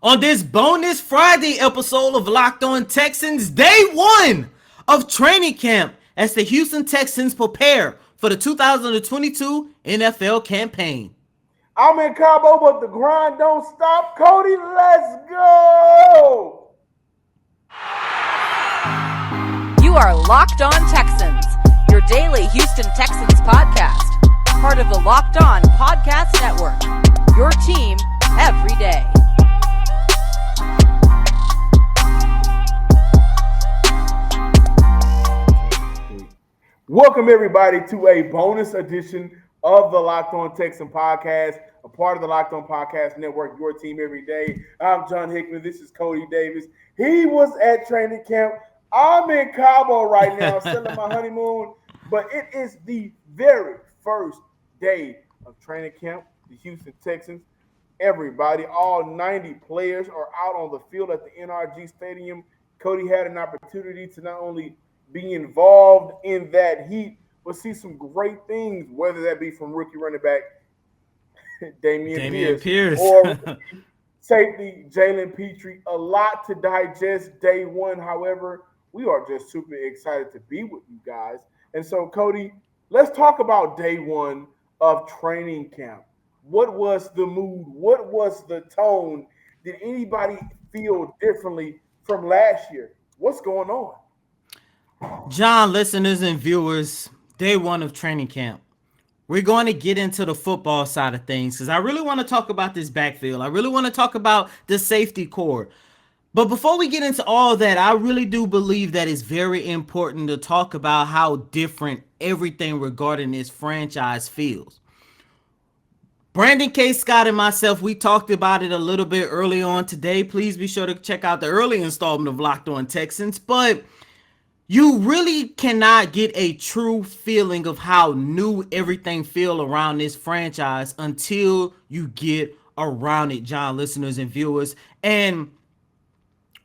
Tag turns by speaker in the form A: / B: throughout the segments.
A: On this bonus Friday episode of Locked On Texans, day one of training camp as the Houston Texans prepare for the 2022 NFL campaign.
B: I'm in Cabo, but the grind don't stop. Cody, let's go!
C: You are Locked On Texans, your daily Houston Texans podcast. Part of the Locked On Podcast Network, your team every day.
B: Welcome, everybody, to a bonus edition of the Locked On Texan podcast, a part of the Locked On Podcast Network, your team every day. I'm John Hickman. This is Cody Davis. He was at training camp. I'm in Cabo right now, selling my honeymoon, but it is the very first day of training camp. The Houston Texans, everybody, all 90 players are out on the field at the NRG Stadium. Cody had an opportunity to not only be involved in that heat, but see some great things, whether that be from rookie running back Dameon Pierce or safety Jalen Petrie. A lot to digest day one. However, we are just super excited to be with you guys. And so, Cody, let's talk about day one of training camp. What was the mood? What was the tone? Did anybody feel differently from last year? What's going on?
A: John, listeners and viewers, day one of training camp. We're going to get into the football side of things because I really want to talk about this backfield. I really want to talk about the safety core. But before we get into all that, I really do believe that it's very important to talk about how different everything regarding this franchise feels. Brandon K. Scott and myself, we talked about it a little bit early on today. Please be sure to check out the early installment of Locked On Texans. But you really cannot get a true feeling of how new everything feel around this franchise until you get around it, John, listeners and viewers. And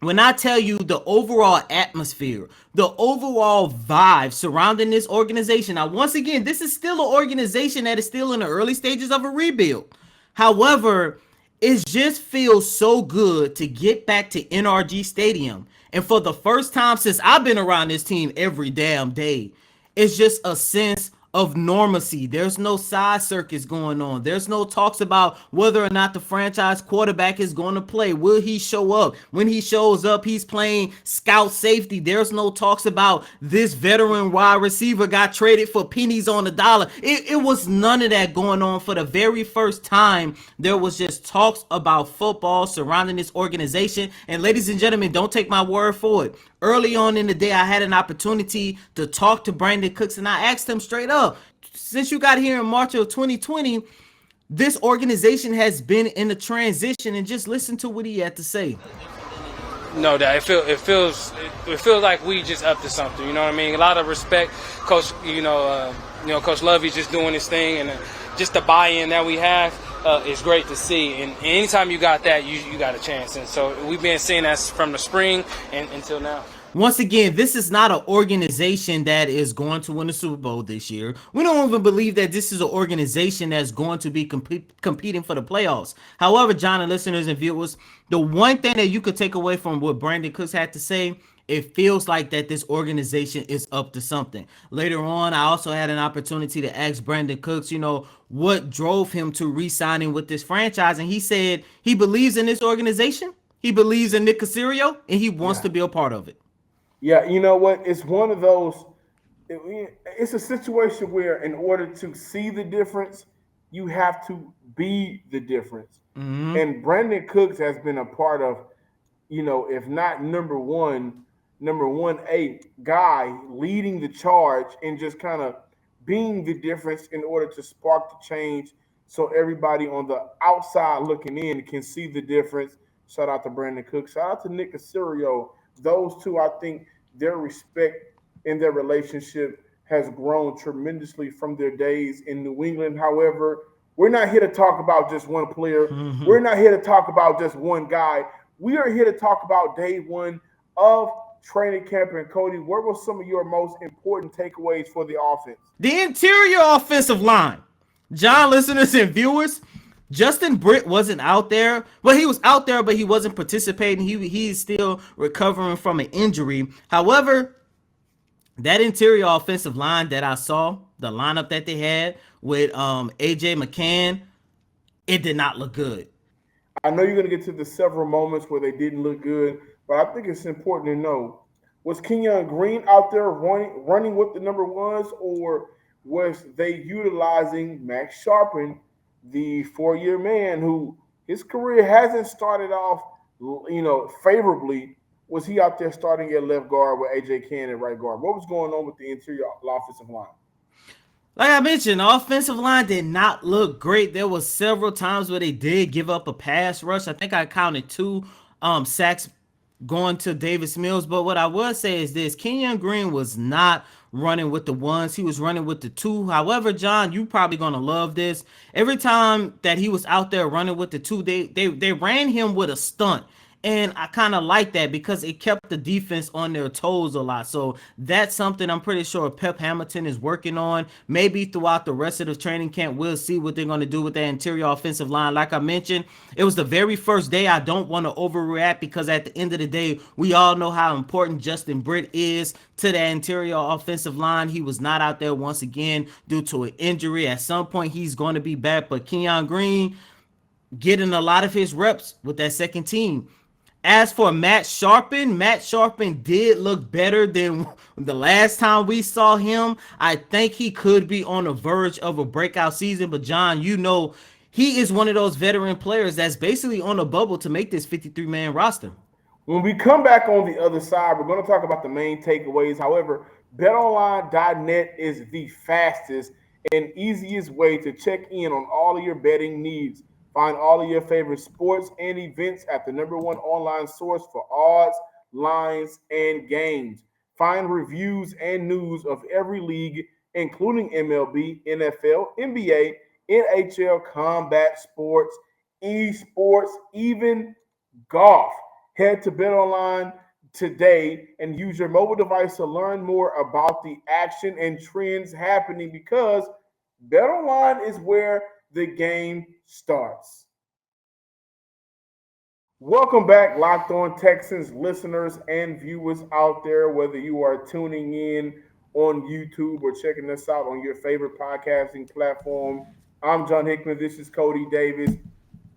A: when I tell you the overall atmosphere, the overall vibe surrounding this organization, now, once again, this is still an organization that is still in the early stages of a rebuild. However, it just feels so good to get back to NRG Stadium. And for the first time since I've been around this team every damn day, it's just a sense of normalcy. There's no side circus going on. There's no talks about whether or not the franchise quarterback is going to play. Will he show up? When he shows up, he's playing scout safety. There's no talks about this veteran wide receiver got traded for pennies on the dollar. It was none of that going on. For the very first time, there was just talks about football surrounding this organization. And ladies and gentlemen, don't take my word for it. Early on in the day, I had an opportunity to talk to Brandon Cooks, and I asked him straight up, since you got here in March of 2020, this organization has been in a transition, and just listen to what he had to say.
D: No, that it feels like we just up to something. You know what I mean? A lot of respect, Coach. Coach Lovey's just doing his thing, and just the buy-in that we have is great to see. And anytime you got that, you got a chance. And so we've been seeing that from the spring and until now.
A: Once again, this is not an organization that is going to win the Super Bowl this year. We don't even believe that this is an organization that's going to be competing for the playoffs. However, John and listeners and viewers, the one thing that you could take away from what Brandon Cooks had to say, it feels like that this organization is up to something. Later on, I also had an opportunity to ask Brandon Cooks, what drove him to re-signing with this franchise. And he said he believes in this organization. He believes in Nick Caserio, and he wants to be a part of it.
B: Yeah, you know what? It's one of those, it's a situation where in order to see the difference, you have to be the difference. Mm-hmm. And Brandon Cooks has been a part of, if not number one guy leading the charge and just kind of being the difference in order to spark the change so everybody on the outside looking in can see the difference. Shout out to Brandon Cooks. Shout out to Nick Caserio. Those two, I think their respect and their relationship has grown tremendously from their days in New England. However, we're not here to talk about just one player. Mm-hmm. We're not here to talk about just one guy. We are here to talk about day one of training camp. And Cody, what were some of your most important takeaways for the offense?
A: The interior offensive line. John, listeners and viewers, Justin Britt wasn't out there. Well, he was out there, but he wasn't participating. He's still recovering from an injury. However, that interior offensive line that I saw, the lineup that they had with AJ McCann, it did not look good.
B: I know you're going to get to the several moments where they didn't look good, but I think it's important to know, was Kenyon Green out there running with the number ones, or was they utilizing Max Sharpen, the 4-year man who his career hasn't started off, favorably? Was he out there starting at left guard with AJ Cannon at right guard? What was going on with the interior offensive line?
A: Like I mentioned, the offensive line did not look great. There was several times where they did give up a pass rush. I think I counted 2 sacks going to Davis Mills. But what I will say is this: Kenyon Green was not running with the ones. He was running with the two. However, John, you probably gonna love this. Every time that he was out there running with the two, they ran him with a stunt. And I kind of like that because it kept the defense on their toes a lot. So that's something I'm pretty sure Pep Hamilton is working on. Maybe throughout the rest of the training camp, we'll see what they're going to do with that interior offensive line. Like I mentioned, it was the very first day. I don't want to overreact because at the end of the day, we all know how important Justin Britt is to the interior offensive line. He was not out there once again due to an injury. At some point, he's going to be back. But Kenyon Green getting a lot of his reps with that second team. As for Matt Sharpen did look better than the last time we saw him. I think he could be on the verge of a breakout season. But John, he is one of those veteran players that's basically on the bubble to make this 53-man roster.
B: When we come back on the other side, we're going to talk about the main takeaways. However, betonline.net is the fastest and easiest way to check in on all of your betting needs. Find all of your favorite sports and events at the #1 online source for odds, lines, and games. Find reviews and news of every league, including MLB, NFL, NBA, NHL, combat sports, esports, even golf. Head to BetOnline today and use your mobile device to learn more about the action and trends happening, because BetOnline is where the game starts. Welcome back, Locked On Texans listeners and viewers out there, whether you are tuning in on YouTube or checking us out on your favorite podcasting platform. I'm John Hickman. This is Cody Davis.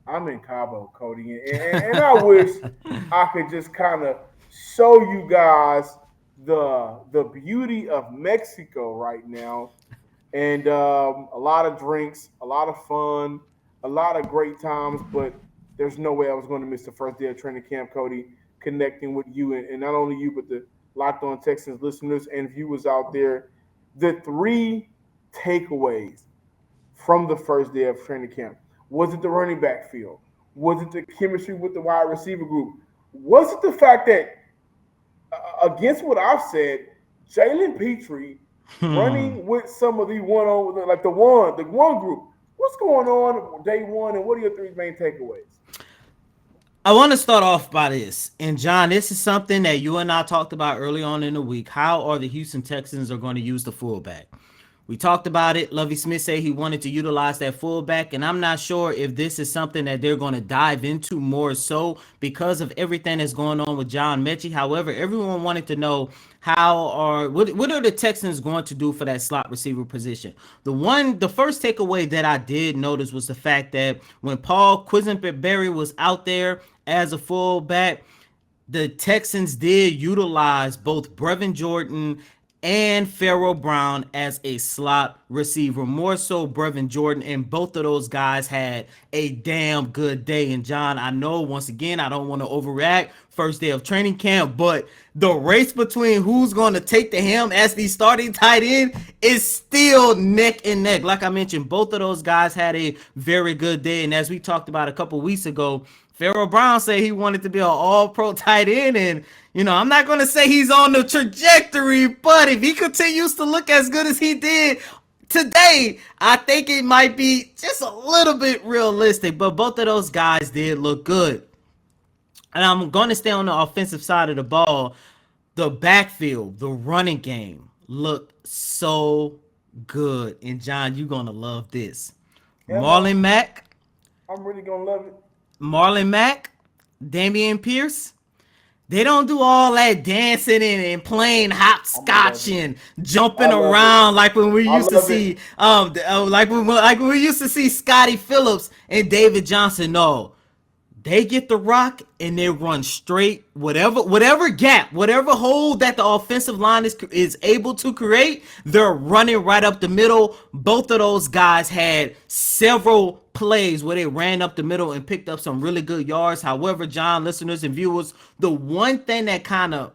B: I'm in Cabo, Cody, and I wish I could just kind of show you guys the beauty of Mexico right now. And a lot of drinks, a lot of fun, a lot of great times. But there's no way I was going to miss the first day of training camp, Cody, connecting with you, and not only you, but the Locked On Texans listeners and viewers out there. The 3 takeaways from the first day of training camp. Was it the running back field? Was it the chemistry with the wide receiver group? Was it the fact that, against what I've said, Jalen Petrie running with some of the one-on, like the one group? What's going on day one, and what are your 3 main takeaways?
A: I want to start off by this. And John, this is something that you and I talked about early on in the week. How are the Houston Texans are going to use the fullback? We talked about it. Lovie Smith said he wanted to utilize that fullback, and I'm not sure if this is something that they're going to dive into more so because of everything that's going on with John Mechie. However, everyone wanted to know what are the Texans going to do for that slot receiver position. The first takeaway that I did notice was the fact that when Paul Quisenberry was out there as a fullback, the Texans did utilize both Brevin Jordan and Pharaoh Brown as a slot receiver, more so Brevin Jordan, and both of those guys had a damn good day. And John, I know once again I don't want to overreact, first day of training camp, but the race between who's going to take the helm as the starting tight end is still neck and neck. Like I mentioned, both of those guys had a very good day, and as we talked about a couple weeks ago, Pharaoh Brown said he wanted to be an all-pro tight end, and I'm not going to say he's on the trajectory, but if he continues to look as good as he did today, I think it might be just a little bit realistic. But both of those guys did look good. And I'm going to stay on the offensive side of the ball. The backfield, the running game looked so good. And John, you're going to love this. Marlon Mack,
B: I'm really gonna love it.
A: Marlon Mack, Damian Pierce. They don't do all that dancing and playing
B: I'm gonna love
A: hopscotch
B: it.
A: and
B: I
A: jumping
B: love it.
A: around like when we
B: I
A: used to
B: love it.
A: see like when we used to see Scottie Phillips and David Johnson. No, they get the rock and they run straight, whatever gap, whatever hole that the offensive line is able to create, they're running right up the middle. Both of those guys had several plays where they ran up the middle and picked up some really good yards. However, John, listeners and viewers, the one thing that kind of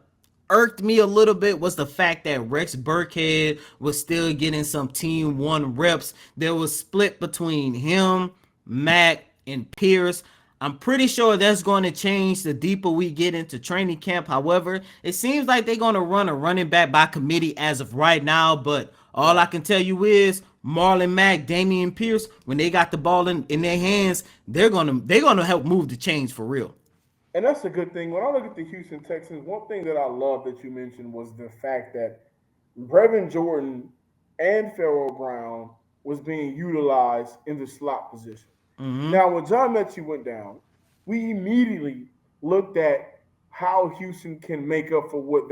A: irked me a little bit was the fact that Rex Burkhead was still getting some team one reps. There was split between him, Mack, and Pierce. I'm pretty sure that's going to change the deeper we get into training camp. However, it seems like they're going to run a running back by committee as of right now. But all I can tell you is Marlon Mack, Damian Pierce, when they got the ball in their hands, they're gonna help move the chains for real.
B: And that's a good thing. When I look at the Houston Texans, one thing that I love that you mentioned was the fact that Brevin Jordan and Pharaoh Brown was being utilized in the slot position.
A: Mm-hmm.
B: Now, when John Mechie went down, we immediately looked at how Houston can make up for what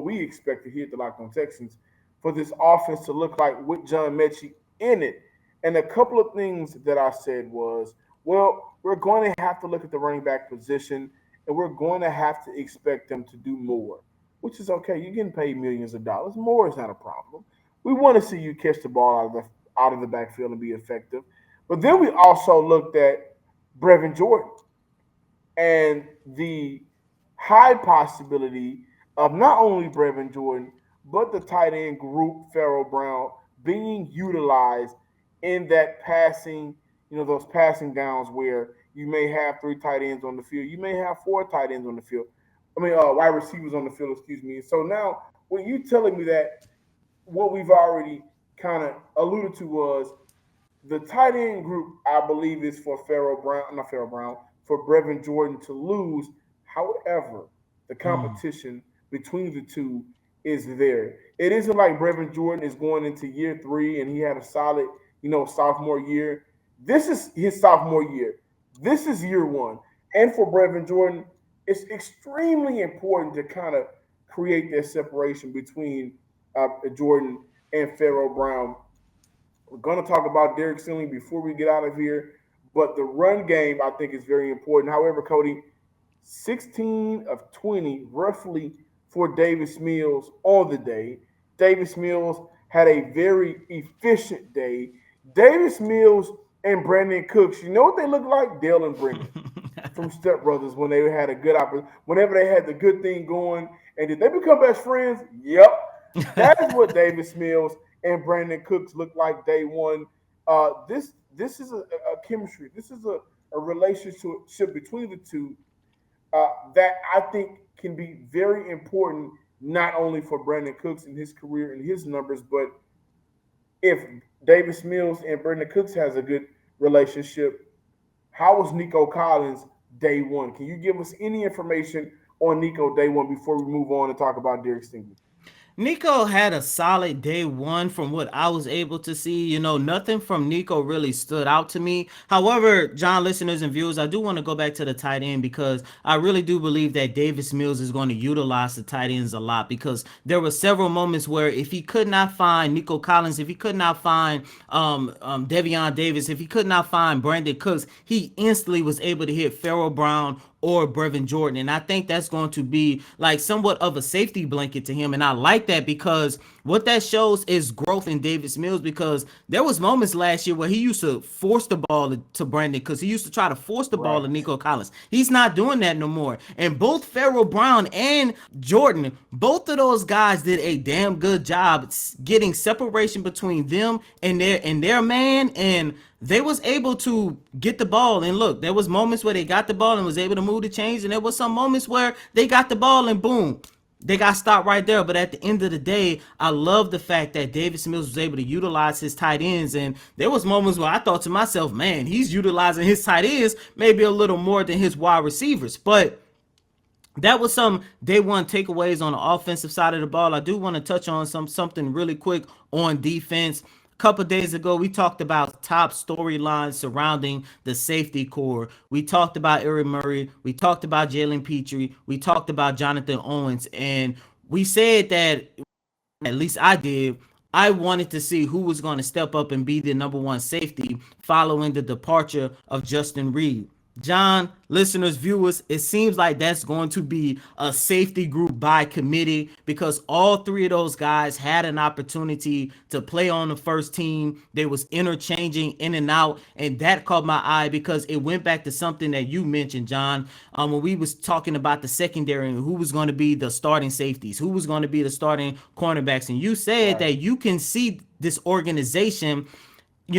B: we expected here at the Locked On Texans for this offense to look like with John Mechie in it. And a couple of things that I said was, well, we're going to have to look at the running back position, and we're going to have to expect them to do more, which is okay. You're getting paid millions of dollars. More is not a problem. We want to see you catch the ball out of the backfield and be effective. But then we also looked at Brevin Jordan and the high possibility of not only Brevin Jordan, but the tight end group, Pharaoh Brown, being utilized in that passing, those passing downs where you may have three tight ends on the field. You may have four tight ends on the field. Wide receivers on the field, excuse me. So now, when you telling me that what we've already kind of alluded to was the tight end group, I believe, is for not Pharaoh Brown, for Brevin Jordan to lose. However, the
A: Mm.
B: competition between the two is there. It isn't like Brevin Jordan is going into year three and he had a solid, sophomore year. This is his sophomore year. This is year one. And for Brevin Jordan, it's extremely important to kind of create that separation between Jordan and Pharaoh Brown. We're going to talk about Derek Stingley before we get out of here, but the run game I think is very important. However, Cody, 16 of 20 roughly for Davis Mills on the day. Davis Mills had a very efficient day. Davis Mills and Brandon Cooks, you know what they look like? Dale and Brendan from Step Brothers when they had a good opportunity, whenever they had the good thing going. And did they become best friends? Yep. That is what Davis Mills and Brandon Cooks look like day one. This is a chemistry. This is a relationship between the two that I think can be very important, not only for Brandon Cooks and his career and his numbers, but if Davis Mills and Brandon Cooks has a good relationship, how was Nico Collins day one? Can you give us any information on Nico day one before we move on and talk about Derek Stingley?
A: Nico had a solid day one from what I was able to see. Nothing from Nico really stood out to me. However, John, listeners and viewers, I do want to go back to the tight end because I really do believe that Davis Mills is going to utilize the tight ends a lot because there were several moments where if he could not find Nico Collins, if he could not find Devion Davis, if he could not find Brandon Cooks, he instantly was able to hit Pharaoh Brown or Brevin Jordan. And I think that's going to be like somewhat of a safety blanket to him. And I like that because what that shows is growth in Davis Mills because there was moments last year where he used to force the ball to Brandon because he used to try to force the ball to
B: Right.
A: Nico Collins. He's not doing that no more. And both Pharaoh Brown and Jordan, both of those guys did a damn good job getting separation between them and their man, and they was able to get the ball. And look, there was moments where they got the ball and was able to move the chains, and there was some moments where they got the ball and boom, they got stopped right there. But at the end of the day, I love the fact that Davis Mills was able to utilize his tight ends. And there was moments where I thought to myself, man, he's utilizing his tight ends maybe a little more than his wide receivers. But that was some day one takeaways on the offensive side of the ball. I do want to touch on something really quick on defense. couple days ago, we talked about top storylines surrounding the safety core. We talked about Eric Murray. We talked about Jalen Petrie. We talked about Jonathan Owens. And we said that, at least I did, I wanted to see who was going to step up and be the number one safety following the departure of Justin Reed. John, listeners, viewers, it seems like that's going to be a safety group by committee because all three of those guys had an opportunity to play on the first team. They was interchanging in and out, and that caught my eye because it went back to something that you mentioned, John, when we was talking about the secondary and who was going to be the starting safeties, who was going to be the starting cornerbacks, and you said that you can see this organization,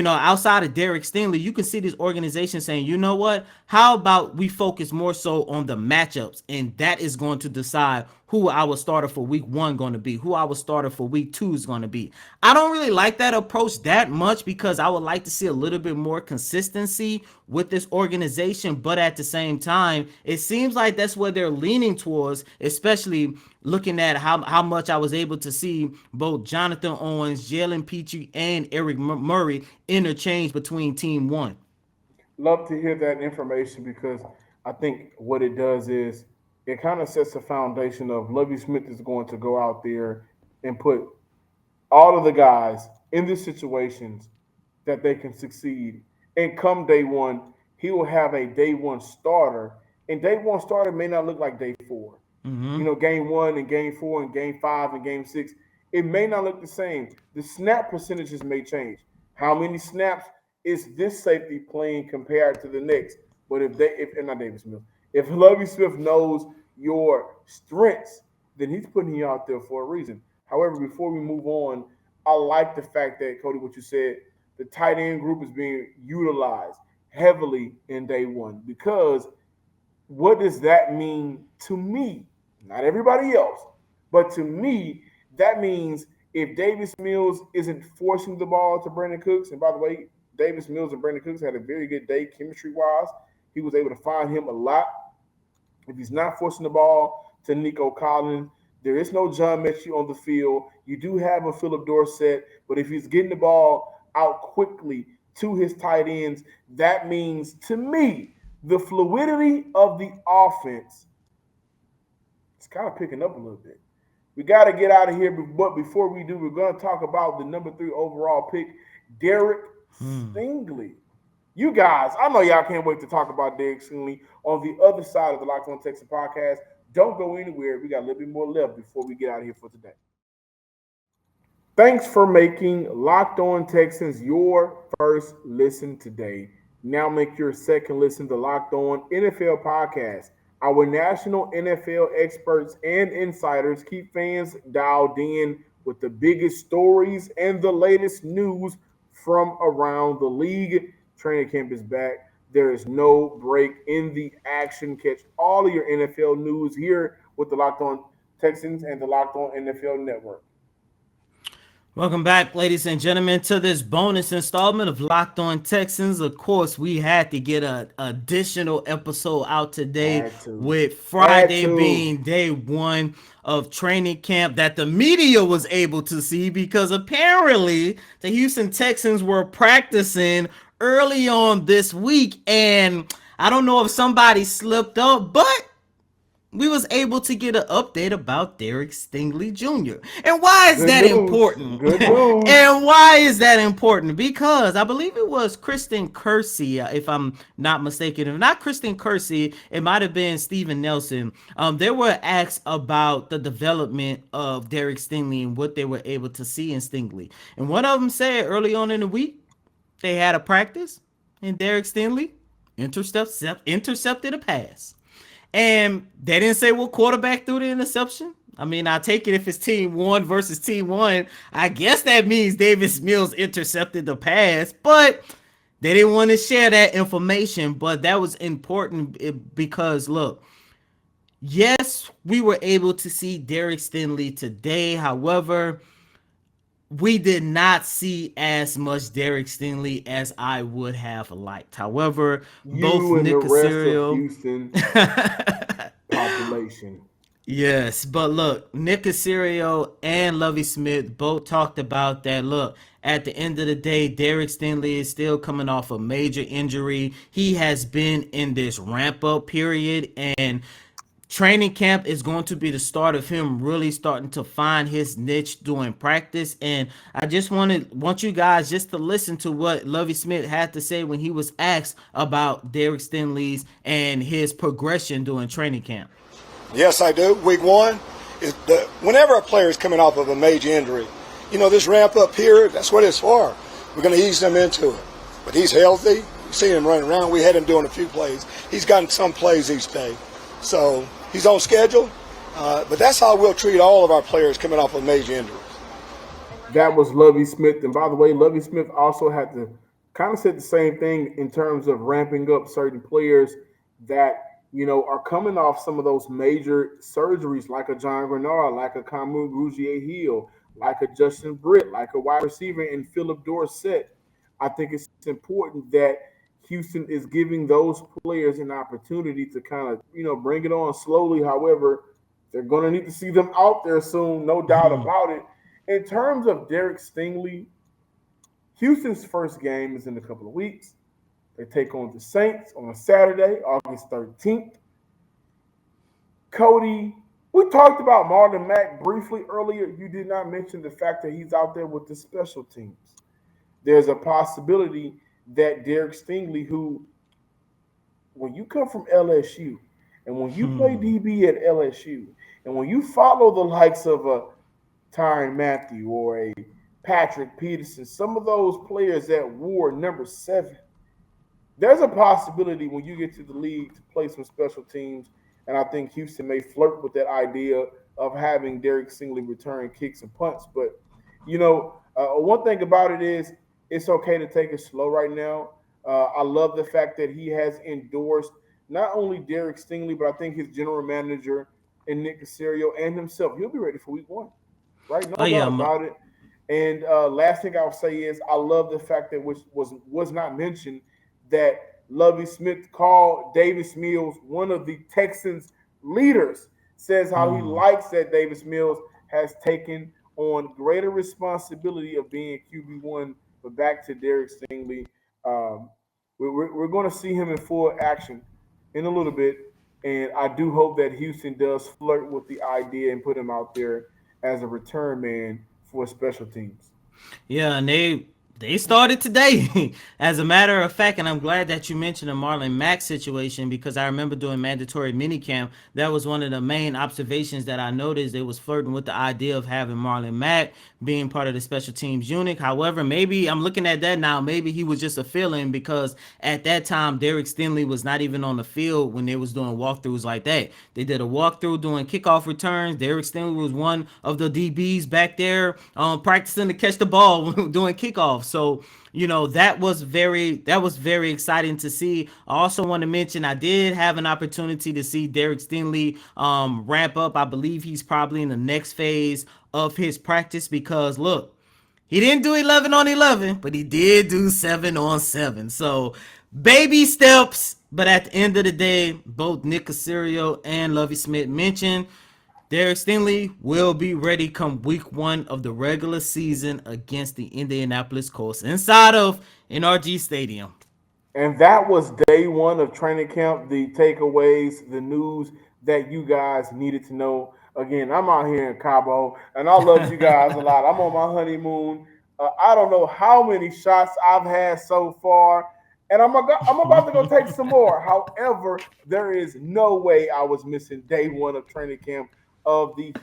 A: outside of Derek Stingley, you can see this organization saying, you know what? How about we focus more so on the matchups, and that is going to decide who our starter for week 1 going to be, who our starter for week 2 is going to be. I don't really like that approach that much because I would like to see a little bit more consistency with this organization, but at the same time, it seems like that's what they're leaning towards, especially looking at how much I was able to see both Jonathan Owens, Jalen Petrie, and Eric Murray interchange between Team 1.
B: Love to hear that information because I think what it does is it kind of sets the foundation of Lovie Smith is going to go out there and put all of the guys in these situations that they can succeed. And come day one, he will have a day one starter. And day one starter may not look like day four. Game one and game four and game five and game six, it may not look the same. The snap percentages may change. How many snaps is this safety playing compared to the next? But if not Davis Mills, if Lovie Smith knows your strengths, then he's putting you out there for a reason. However, before we move on, I like the fact that, Cody, what you said, the tight end group is being utilized heavily in day one because what does that mean to me? Not everybody else, but to me, that means if Davis Mills isn't forcing the ball to Brandon Cooks, and by the way, Davis Mills and Brandon Cooks had a very good day chemistry-wise. He was able to find him a lot. If he's not forcing the ball to Nico Collins, there is no John Mechie on the field. You do have a Philip Dorsett, but if he's getting the ball out quickly to his tight ends, that means to me the fluidity of the offense is kind of picking up a little bit. We got to get out of here, but before we do, we're going to talk about the number 3 overall pick, Derek Stingley. You guys, I know y'all can't wait to talk about Derek Stingley on the other side of the Locked On Texans podcast. Don't go anywhere. We got a little bit more left before we get out of here for today. Thanks for making Locked On Texans your first listen today. Now make your second listen to Locked On NFL podcast. Our national NFL experts and insiders keep fans dialed in with the biggest stories and the latest news from around the league. Training camp is back. There is no break in the action. Catch all of your NFL news here with the Locked On Texans and the Locked On NFL Network.
A: Welcome back, ladies and gentlemen, to this bonus installment of Locked On Texans. Of course, we had to get an additional episode out today with Friday being day 1 of training camp that the media was able to see because apparently the Houston Texans were practicing early on this week, and I don't know if somebody slipped up, but we was able to get an update about Derek Stingley Jr. And why is that important? And why is that important? Because I believe it was Kristen Kersey, if I'm not mistaken. If not Kristen Kersey, it might have been Steven Nelson. They were asked about the development of Derek Stingley and what they were able to see in Stingley. And one of them said early on in the week, they had a practice, and Derek Stingley intercepted a pass. And they didn't say what quarterback threw the interception. I mean, I take it if it's team 1 versus team 1, I guess that means Davis Mills intercepted the pass, but they didn't want to share that information. But that was important because, look, yes, we were able to see Derek Stingley today. However, we did not see as much Derek Stingley as I would have liked. However, both Nick Caserio,
B: Houston population.
A: Yes, but look, Nick Caserio and Lovie Smith both talked about that. Look, at the end of the day, Derek Stingley is still coming off a major injury. He has been in this ramp up period, and training camp is going to be the start of him really starting to find his niche during practice. And I just want you guys just to listen to what Lovie Smith had to say when he was asked about Derek Stingley's and his progression during training camp.
E: Yes, I do. Week one is whenever a player is coming off of a major injury, this ramp up period, that's what it's for. We're going to ease them into it. But he's healthy. You see him running around. We had him doing a few plays. He's gotten some plays each day. So he's on schedule. But that's how we'll treat all of our players coming off of major injuries.
B: That was Lovie Smith. And by the way, Lovie Smith also had to kind of said the same thing in terms of ramping up certain players that are coming off some of those major surgeries, like a John Grenard, like a Kamu Grugier-Hill, like a Justin Britt, like a wide receiver in Philip Dorsett. I think it's important that Houston is giving those players an opportunity to kind of, bring it on slowly. However, they're going to need to see them out there soon, no doubt about it. In terms of Derek Stingley, Houston's first game is in a couple of weeks. They take on the Saints on a Saturday, August 13th. Cody, we talked about Marlon Mack briefly earlier. You did not mention the fact that he's out there with the special teams. There's a possibility that Derek Stingley, who, when you come from LSU, and when you play DB at LSU, and when you follow the likes of a Tyrann Mathieu or a Patrick Peterson, some of those players that wore number 7, there's a possibility when you get to the league to play some special teams, and I think Houston may flirt with that idea of having Derek Stingley return kicks and punts. But, one thing about it is it's okay to take it slow right now. I love the fact that he has endorsed not only Derek Stingley, but I think his general manager and Nick Caserio and himself. He'll be ready for week 1, right? No doubt about it. And last thing I'll say is I love the fact that which was not mentioned, that Lovie Smith called Davis Mills one of the Texans' leaders, says how he likes that Davis Mills has taken on greater responsibility of being QB1. But back to Derek Stingley, we're going to see him in full action in a little bit, and I do hope that Houston does flirt with the idea and put him out there as a return man for special teams.
A: Yeah, and they started today, as a matter of fact, and I'm glad that you mentioned the Marlon Mack situation, because I remember doing mandatory minicamp. That was one of the main observations that I noticed. They was flirting with the idea of having Marlon Mack being part of the special teams unit. However, maybe I'm looking at that now. Maybe he was just a fill-in, because at that time, Derek Stingley was not even on the field when they was doing walkthroughs like that. They did a walkthrough doing kickoff returns. Derek Stingley was one of the DBs back there practicing to catch the ball doing kickoffs. So, that was very exciting to see. I also want to mention I did have an opportunity to see Derek Stingley ramp up. I believe he's probably in the next phase of his practice, because look, he didn't do 11 on 11, but he did do 7 on 7. So baby steps. But at the end of the day, both Nick Caserio and Lovie Smith mentioned Derek Stingley will be ready come week 1 of the regular season against the Indianapolis Colts inside of NRG Stadium.
B: And that was day 1 of training camp, the takeaways, the news that you guys needed to know. Again, I'm out here in Cabo, and I love you guys a lot. I'm on my honeymoon. I don't know how many shots I've had so far, and I'm about to go take some more. However, there is no way I was missing day 1 of training camp of the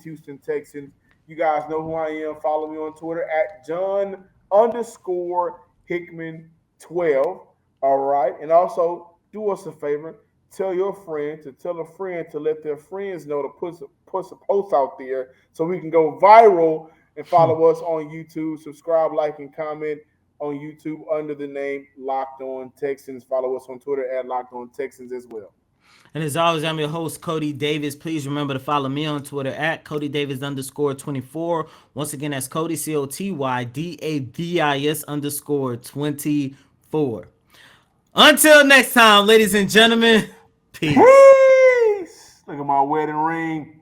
B: Houston Texans. You guys know who I am. Follow me on Twitter at John_Hickman12. All right. And also do us a favor. Tell your friend to tell a friend to let their friends know to put a post out there so we can go viral, and follow us on YouTube. Subscribe, like, and comment on YouTube under the name Locked On Texans. Follow us on Twitter at Locked On Texans as well.
A: And as always, I'm your host, Cody Davis. Please remember to follow me on Twitter at CodyDavis_24. Once again, that's Cody, COTYDAVIS_24. Until next time, ladies and gentlemen, peace.
B: Peace. Look at my wedding ring.